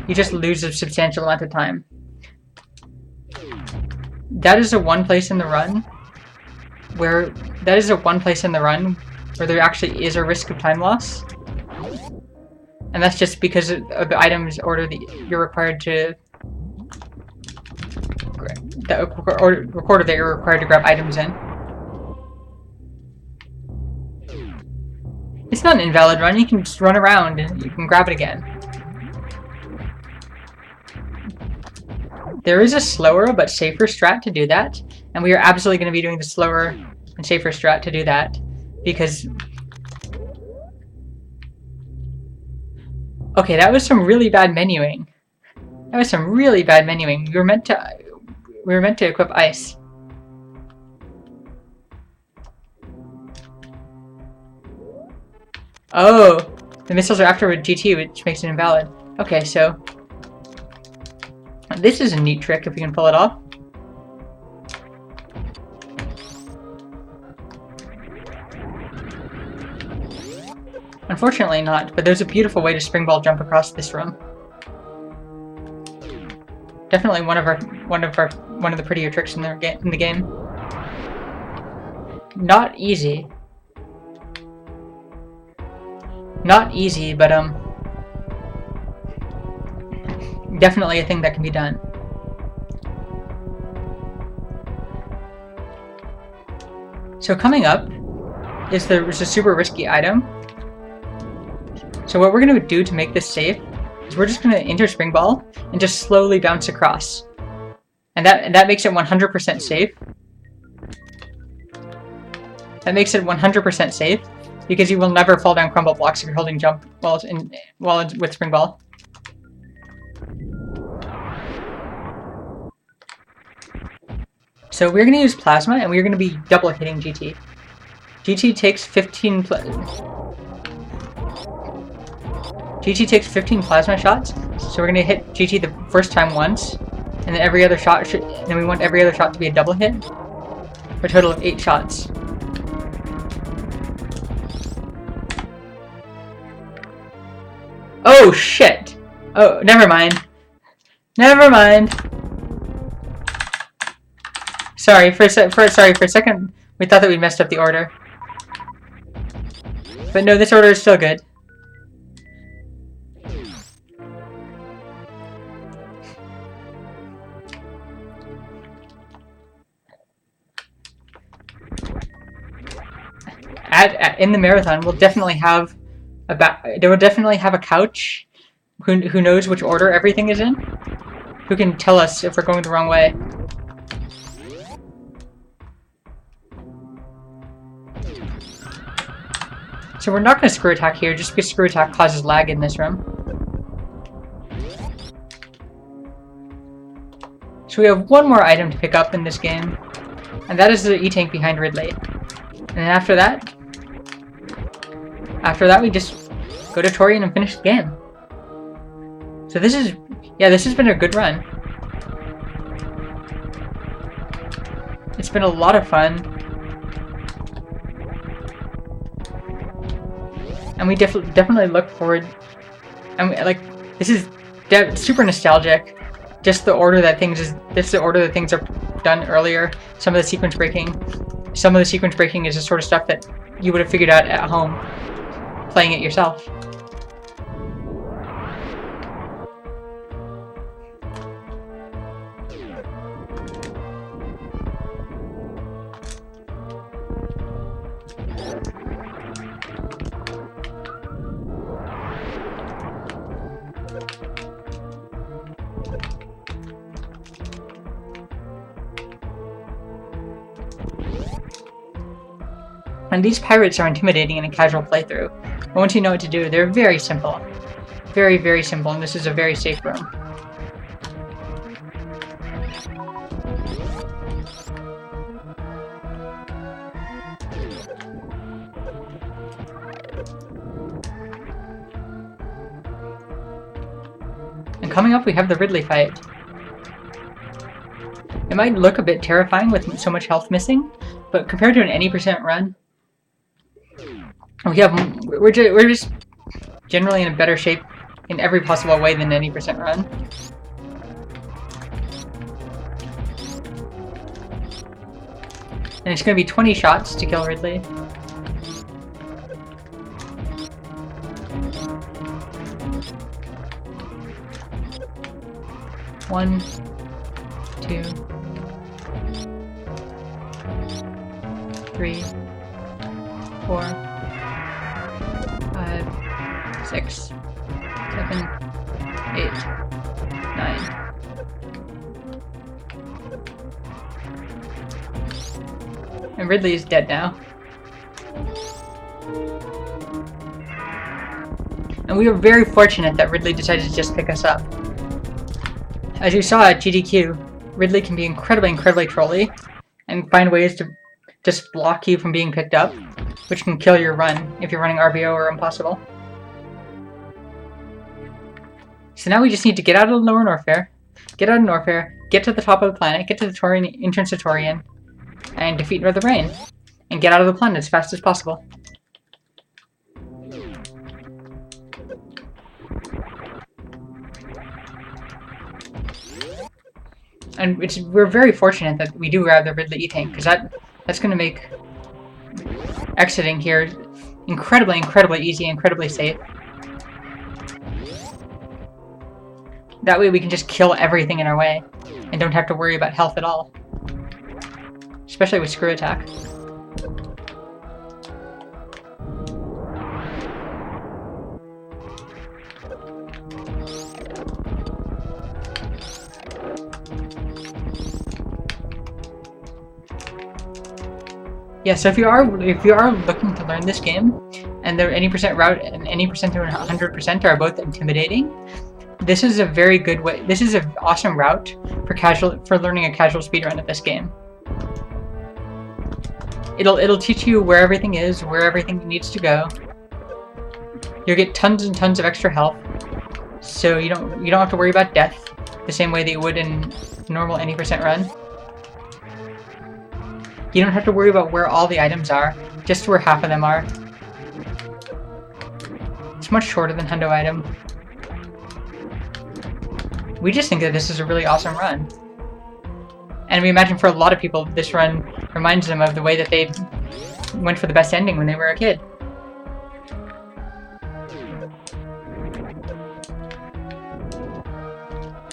you just lose a substantial amount of time. That is the one place in the run where there actually is a risk of time loss. And that's just because of the items order that you're required to recorder that you're required to grab items in. It's not an invalid run, you can just run around and you can grab it again. There is a slower but safer strat to do that, and we are absolutely going to be doing the slower and safer strat to do that, because... Okay, that was some really bad menuing. We were meant to equip ice. Oh, the missiles are after with GT, which makes it invalid. Okay, so this is a neat trick if we can pull it off. Unfortunately not, but there's a beautiful way to springball jump across this room. Definitely one of the prettier tricks in the game. Not easy. Not easy, but definitely a thing that can be done. So coming up is a super risky item. So what we're going to do to make this safe is we're just going to enter springball and just slowly bounce across. And that makes it 100% safe. That makes it 100% safe because you will never fall down crumble blocks if you're holding jump while it's with springball. So we're going to use plasma and we're going to be double hitting GT. GT takes 15 plasma shots, so we're gonna hit GT the first time once, and then every other shot then we want every other shot to be a double hit, for a total of 8 shots. Oh shit! Oh, never mind. Never mind. Sorry, for a second we thought that we messed up the order. But no, this order is still good. In the marathon, we'll definitely have a couch who knows which order everything is in, who can tell us if we're going the wrong way. So we're not going to screw attack here, just because screw attack causes lag in this room. So we have one more item to pick up in this game, and that is the E-tank behind Ridley. And then after that we just go to Torian and finish the game. So this has been a good run. It's been a lot of fun. And we definitely look forward, and this is super nostalgic. Just the order that things are done earlier. Some of the sequence breaking is the sort of stuff that you would have figured out at home, playing it yourself. And these pirates are intimidating in a casual playthrough, but once you know what to do, they're very simple. Very, very simple, and this is a very safe room. And coming up, we have the Ridley fight. It might look a bit terrifying with so much health missing, but compared to an any percent run, we're just generally in a better shape in every possible way than any percent run. And it's going to be 20 shots to kill Ridley. One, two, three, 4, 5, 6, 7, 8, 9. And Ridley is dead now. And we were very fortunate that Ridley decided to just pick us up. As you saw at GDQ, Ridley can be incredibly trolly and find ways to just block you from being picked up, which can kill your run if you're running RBO or Impossible. So now we just need to get out of Lower Norfair, get to the top of the planet, get to the entrance to Torian, and defeat the Rain, and get out of the planet as fast as possible. And we're very fortunate that we do grab the Ridley E-Tank, because that's going to make exiting here incredibly easy, incredibly safe. That way we can just kill everything in our way, and don't have to worry about health at all. Especially with Screw Attack. Yeah, so if you are looking to learn this game, and the any percent route and any percent to 100% are both intimidating, this is a very good way. This is an awesome route for learning a casual speedrun of this game. It'll teach you where everything is, where everything needs to go. You'll get tons and tons of extra health, so you don't have to worry about death the same way that you would in normal any percent run. You don't have to worry about where all the items are, just where half of them are. It's much shorter than Hundo Item. We just think that this is a really awesome run. And we imagine for a lot of people, this run reminds them of the way that they went for the best ending when they were a kid.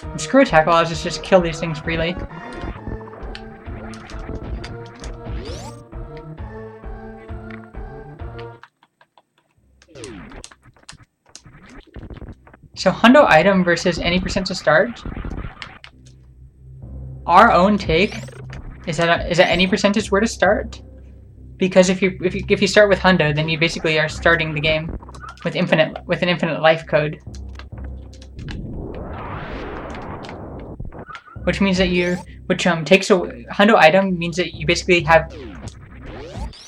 And Screw Attack allows us to just kill these things freely. So Hundo Item versus any percent to start. Our own take is that any percentage where to start, because if you start with Hundo, then you basically are starting the game with an infinite life code, which means that takes a Hundo Item means that you basically have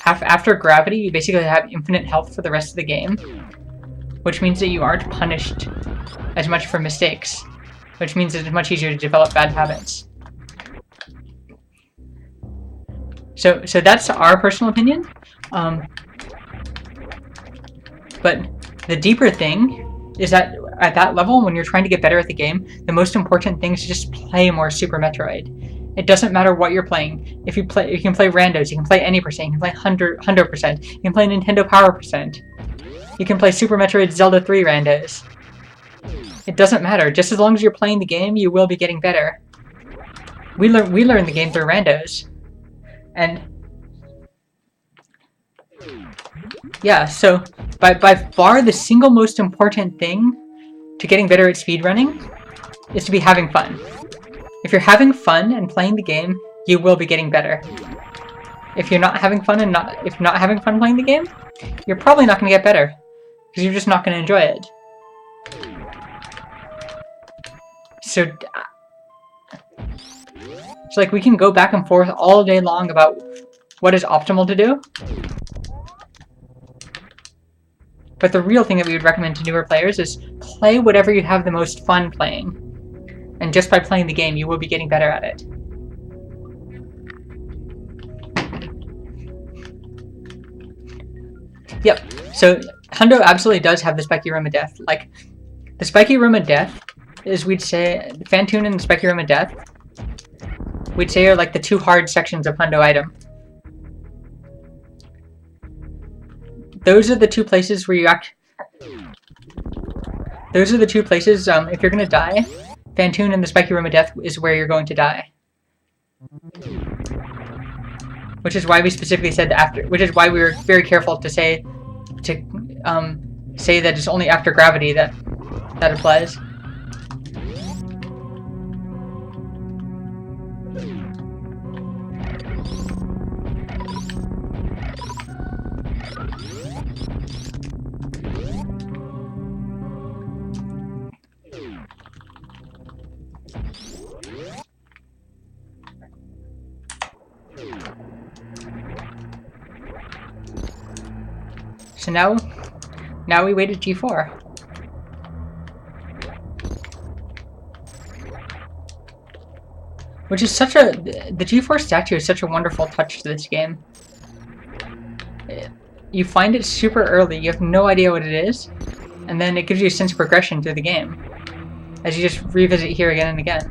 after gravity you basically have infinite health for the rest of the game, which means that you aren't punished as much for mistakes, which means it's much easier to develop bad habits. So that's our personal opinion. But the deeper thing is that at that level, when you're trying to get better at the game, the most important thing is to just play more Super Metroid. It doesn't matter what you're playing. You can play randos, you can play any percent, you can play 100%, you can play Nintendo Power percent. You can play Super Metroid Zelda 3 randos. It doesn't matter. Just as long as you're playing the game, you will be getting better. We learn the game through randos. And yeah, so by far the single most important thing to getting better at speedrunning is to be having fun. If you're having fun and playing the game, you will be getting better. If you're not having fun playing the game, you're probably not going to get better, because you're just not going to enjoy it. So like we can go back and forth all day long about what is optimal to do. But the real thing that we would recommend to newer players is play whatever you have the most fun playing. And just by playing the game, you will be getting better at it. Yep. So Hundo absolutely does have the spiky room of death. Like, the spiky room of death is, we'd say, Fantoon and the spiky room of death, we'd say, are like the two hard sections of Hundo item. Those are the two places where you act. Those are the two places, if you're gonna die, Fantoon and the spiky room of death is where you're going to die. Which is why we specifically said after. Which is why we were very careful to say that it's only after gravity that applies. So now we wait at G4. Which is such a... The G4 statue is such a wonderful touch to this game. You find it super early, you have no idea what it is, and then it gives you a sense of progression through the game, as you just revisit here again and again.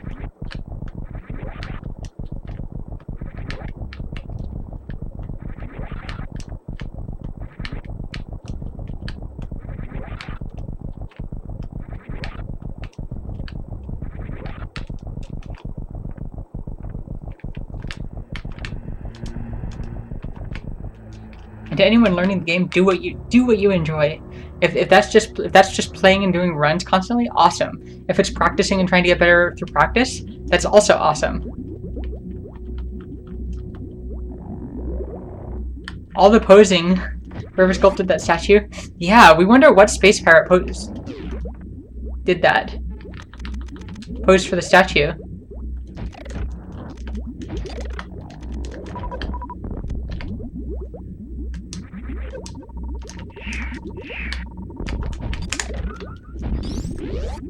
To anyone learning the game, do what you enjoy. If that's just playing and doing runs constantly, awesome. If it's practicing and trying to get better through practice, that's also awesome. All the posing, whoever sculpted that statue, yeah, we wonder what space pirate did that. Posed for the statue.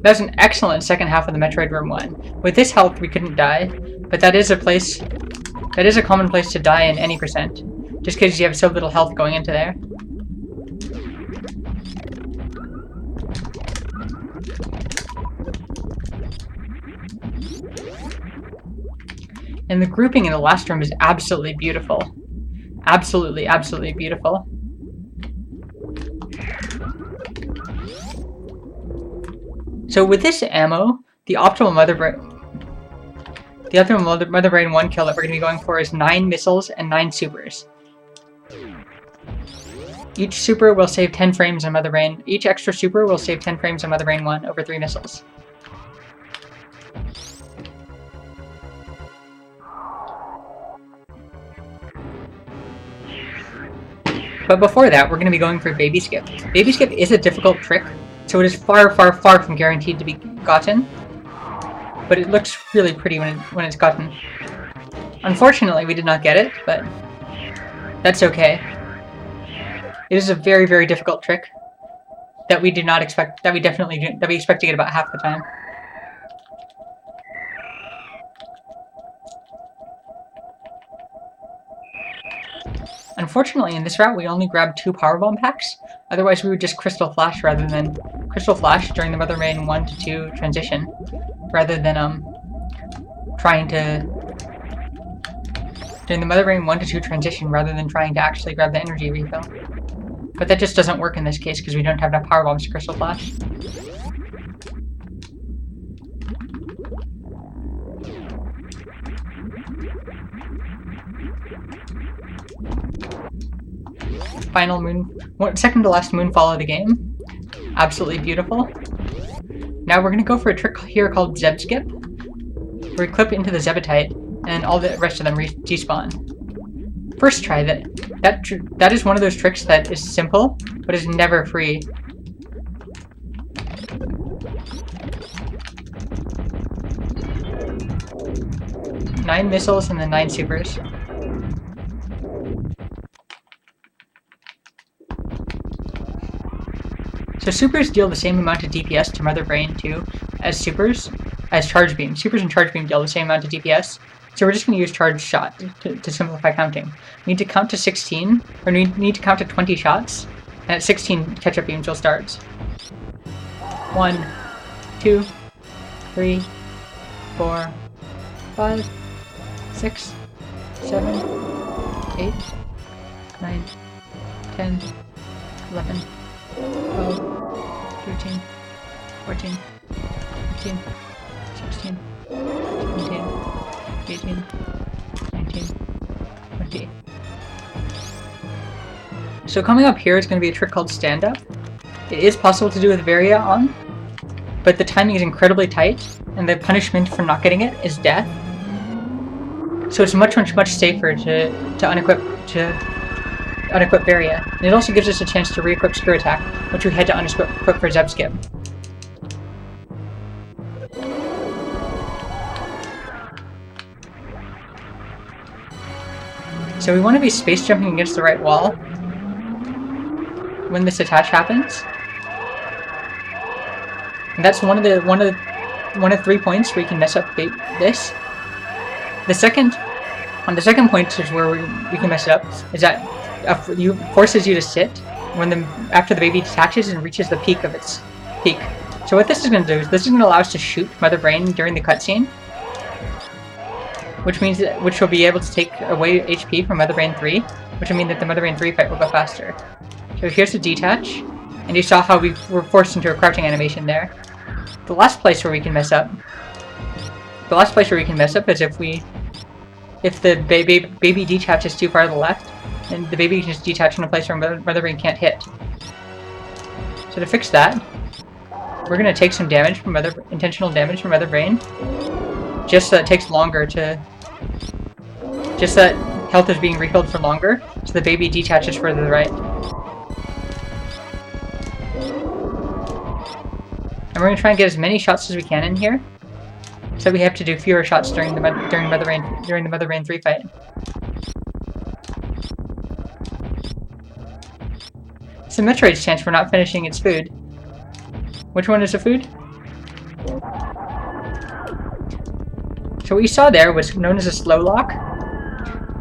That was an excellent second half of the Metroid Room 1. With this health, we couldn't die, but that is a common place to die in any percent, just because you have so little health going into there. And the grouping in the last room is absolutely beautiful. Absolutely, absolutely beautiful. So with this ammo, the optimal Mother Brain 1 kill that we're going to be going for is 9 missiles and 9 supers. Each super will save 10 frames on Mother Brain. Each extra super will save 10 frames on Mother Brain 1 over 3 missiles. But before that, we're going to be going for Baby Skip. Baby Skip is a difficult trick, so it is far, far, far from guaranteed to be gotten. But it looks really pretty when it's gotten. Unfortunately, we did not get it, but that's okay. It is a very, very difficult trick that we do not expect, that we expect to get about half the time. Unfortunately, in this route, we only grabbed 2 power bomb packs. Otherwise, we would just Crystal Flash during the Mother Brain 1 to 2 transition, rather than during the Mother Brain 1 to 2 transition, rather than trying to actually grab the energy refill. But that just doesn't work in this case because we don't have enough power bombs to Crystal Flash. Final second to last moonfall of the game. Absolutely beautiful. Now we're going to go for a trick here called Zeb Skip, where we clip into the Zebitite, and all the rest of them despawn. First try, that is one of those tricks that is simple, but is never free. Nine missiles and then 9 supers. So supers deal the same amount of DPS to Mother Brain 2 as Charge Beam. Supers and Charge Beam deal the same amount of DPS, so we're just going to use Charge Shot to simplify counting. We need to count to 16, or we need to count to 20 shots, And at 16, catch-up beam still starts. 1, 2, 3, 4, 5, 6, 7, 8, 9, 10, 11, 12, 13, 14, 15, 16, 17, 18, 19, 20. So coming up here is going to be a trick called stand up. It is possible to do with Varia on, but the timing is incredibly tight, and the punishment for not getting it is death. So it's much safer to unequip Varia. And it also gives us a chance to re-equip Screw Attack, which we had to unequip for Zeb Skip. So we want to be space jumping against the right wall when this attach happens. And that's one of 3 points where you can mess up this. The second point is where we can mess it up, is that forces you to sit after the baby detaches and reaches the peak of its peak. So what this is going to do is this is going to allow us to shoot Mother Brain during the cutscene, which will be able to take away HP from Mother Brain 3, which will mean that the Mother Brain 3 fight will go faster. So here's the detach, and you saw how we were forced into a crouching animation there. The last place where we can mess up is if the baby detaches too far to the left, and the baby can just detach in a place where Mother Brain can't hit. So to fix that, we're going to take some damage from intentional damage from Mother Brain, just so that it takes longer just that health is being refilled for longer, so the baby detaches further to the right. And we're going to try and get as many shots as we can in here, so we have to do fewer shots during the Mother Brain 3 fight. It's a Metroid's chance for not finishing its food. Which one is the food? So what you saw there was known as a slow lock.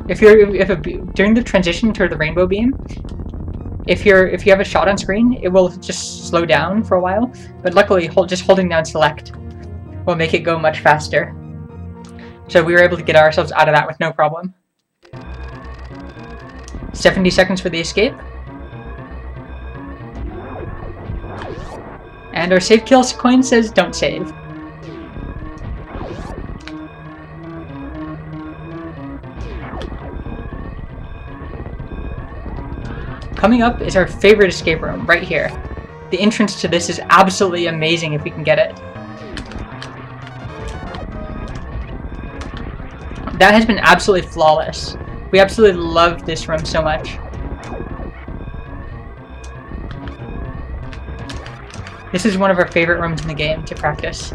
During the transition to the rainbow beam, if you have a shot on screen, it will just slow down for a while. But luckily, just holding down select will make it go much faster. So we were able to get ourselves out of that with no problem. 70 seconds for the escape. And our save kill coin says don't save. Coming up is our favorite escape room, right here. The entrance to this is absolutely amazing if we can get it. That has been absolutely flawless. We absolutely love this room so much. This is one of our favorite rooms in the game to practice.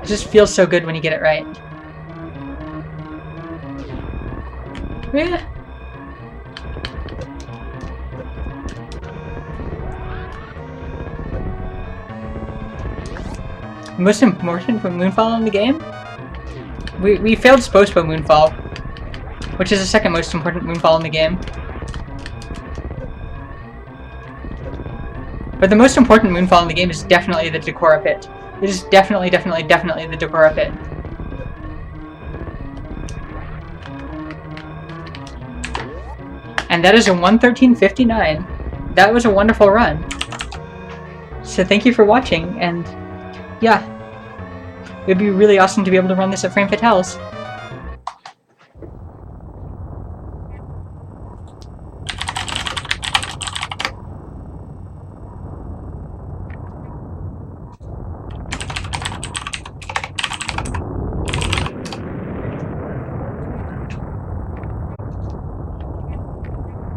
It just feels so good when you get it right. Yeah. Most important for Moonfall in the game? We failed Spospo Moonfall, which is the second most important Moonfall in the game. But the most important Moonfall in the game is definitely the Decora Pit. It is definitely the Decora Pit. And that is a 1:13:59. That was a wonderful run. So thank you for watching, and yeah, it would be really awesome to be able to run this at Frame Fatales.